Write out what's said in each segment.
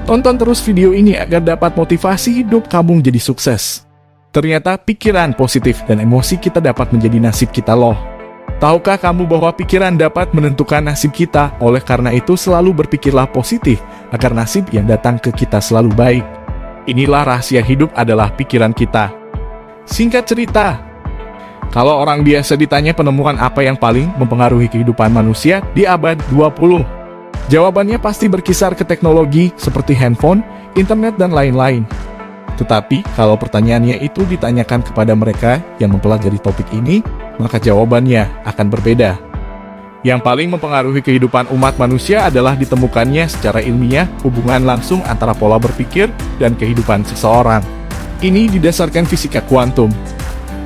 Tonton terus video ini agar dapat motivasi hidup kamu menjadi sukses. Ternyata pikiran positif dan emosi kita dapat menjadi nasib kita loh. Tahukah kamu bahwa pikiran dapat menentukan nasib kita? Oleh karena itu selalu berpikirlah positif agar nasib yang datang ke kita selalu baik. Inilah rahasia hidup adalah pikiran kita. Singkat cerita, kalau orang biasa ditanya penemuan apa yang paling mempengaruhi kehidupan manusia di abad 20, jawabannya pasti berkisar ke teknologi seperti handphone, internet, dan lain-lain. Tetapi, kalau pertanyaannya itu ditanyakan kepada mereka yang mempelajari topik ini, maka jawabannya akan berbeda. Yang paling mempengaruhi kehidupan umat manusia adalah ditemukannya secara ilmiah hubungan langsung antara pola berpikir dan kehidupan seseorang. Ini didasarkan fisika kuantum.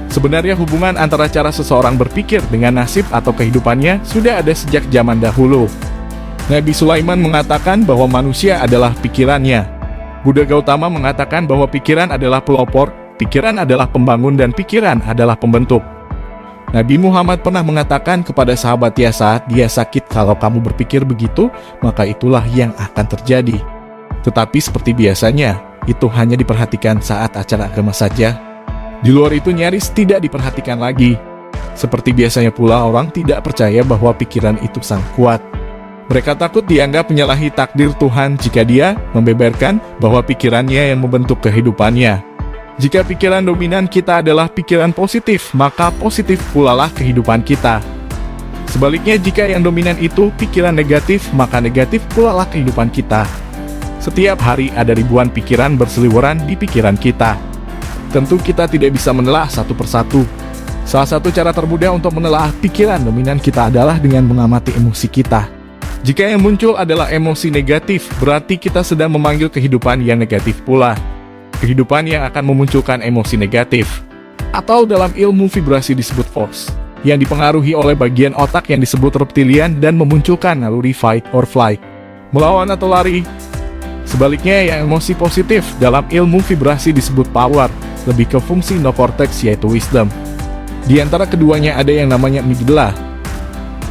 Sebenarnya hubungan antara cara seseorang berpikir dengan nasib atau kehidupannya sudah ada sejak zaman dahulu. Nabi Sulaiman mengatakan bahwa manusia adalah pikirannya. Buddha Gautama mengatakan bahwa pikiran adalah pelopor, pikiran adalah pembangun, dan pikiran adalah pembentuk. Nabi Muhammad pernah mengatakan kepada sahabatnya saat dia sakit, kalau kamu berpikir begitu, maka itulah yang akan terjadi. Tetapi seperti biasanya, itu hanya diperhatikan saat acara agama saja. Di luar itu nyaris tidak diperhatikan lagi. Seperti biasanya pula orang tidak percaya bahwa pikiran itu sangat kuat. Mereka takut dianggap menyalahi takdir Tuhan jika dia membeberkan bahwa pikirannya yang membentuk kehidupannya. Jika pikiran dominan kita adalah pikiran positif, maka positif pula lah kehidupan kita. Sebaliknya, jika yang dominan itu pikiran negatif, maka negatif pula lah kehidupan kita. Setiap hari ada ribuan pikiran berseliweran di pikiran kita. Tentu kita tidak bisa menelaah satu persatu. Salah satu cara termudah untuk menelaah pikiran dominan kita adalah dengan mengamati emosi kita. Jika yang muncul adalah emosi negatif, berarti kita sedang memanggil kehidupan yang negatif pula. Kehidupan yang akan memunculkan emosi negatif. Atau dalam ilmu vibrasi disebut force, yang dipengaruhi oleh bagian otak yang disebut reptilian dan memunculkan naluri fight or flight, melawan atau lari. Sebaliknya, yang emosi positif dalam ilmu vibrasi disebut power, lebih ke fungsi neocortex yaitu wisdom. Di antara keduanya ada yang namanya amigdala.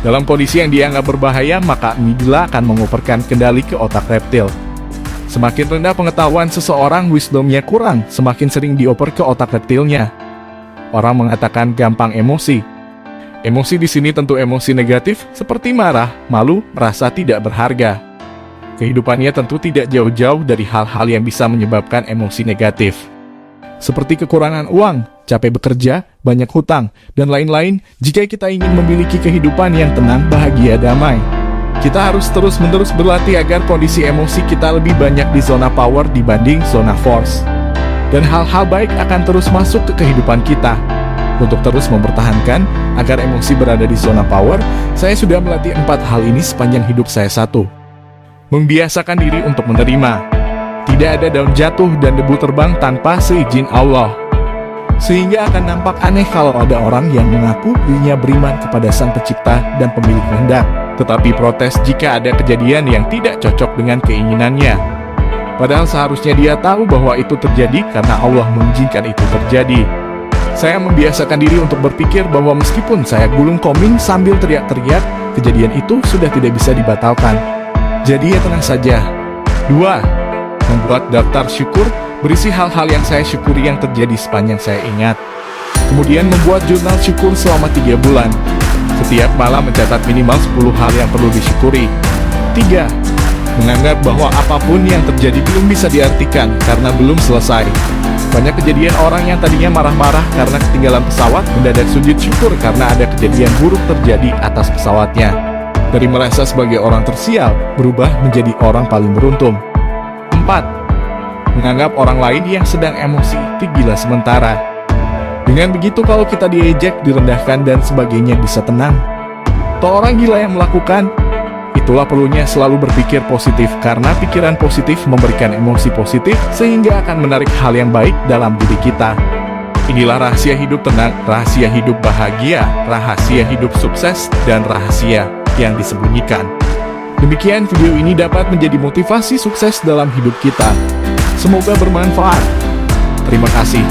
Dalam kondisi yang dianggap berbahaya, maka amigdala akan mengoperkan kendali ke otak reptil. Semakin rendah pengetahuan seseorang, wisdomnya kurang, semakin sering dioper ke otak reptilnya. Orang mengatakan gampang emosi. Emosi di sini tentu emosi negatif seperti marah, malu, merasa tidak berharga. Kehidupannya tentu tidak jauh-jauh dari hal-hal yang bisa menyebabkan emosi negatif. Seperti kekurangan uang, capek bekerja, banyak hutang, dan lain-lain. Jika kita ingin memiliki kehidupan yang tenang, bahagia, damai, kita harus terus-menerus berlatih agar kondisi emosi kita lebih banyak di zona power dibanding zona force. Dan hal-hal baik akan terus masuk ke kehidupan kita. Untuk terus mempertahankan agar emosi berada di zona power, saya sudah melatih 4 hal ini sepanjang hidup saya. 1. Membiasakan diri untuk menerima. Tidak ada daun jatuh dan debu terbang tanpa seizin Allah. Sehingga akan nampak aneh kalau ada orang yang mengaku dirinya beriman kepada Sang Pencipta dan Pemilik kehendak, tetapi protes jika ada kejadian yang tidak cocok dengan keinginannya. Padahal seharusnya dia tahu bahwa itu terjadi karena Allah mengizinkan itu terjadi. Saya membiasakan diri untuk berpikir bahwa meskipun saya gulung koming sambil teriak-teriak, kejadian itu sudah tidak bisa dibatalkan. Jadi ya tenang saja. 2. Membuat daftar syukur berisi hal-hal yang saya syukuri yang terjadi sepanjang saya ingat. Kemudian membuat jurnal syukur selama 3 bulan. Setiap malam mencatat minimal 10 hal yang perlu disyukuri. 3. Menganggap bahwa apapun yang terjadi belum bisa diartikan karena belum selesai. Banyak kejadian orang yang tadinya marah-marah karena ketinggalan pesawat mendadak sujud syukur karena ada kejadian buruk terjadi atas pesawatnya. Dari merasa sebagai orang tersial, berubah menjadi orang paling beruntung. 4. Menganggap orang lain yang sedang emosi itu gila sementara. Dengan begitu kalau kita diejek, direndahkan, dan sebagainya bisa tenang. Toh orang gila yang melakukan. Itulah perlunya selalu berpikir positif, karena pikiran positif memberikan emosi positif sehingga akan menarik hal yang baik dalam diri kita. Inilah rahasia hidup tenang, rahasia hidup bahagia, rahasia hidup sukses, dan rahasia yang disembunyikan. Demikian video ini dapat menjadi motivasi sukses dalam hidup kita. Semoga bermanfaat. Terima kasih.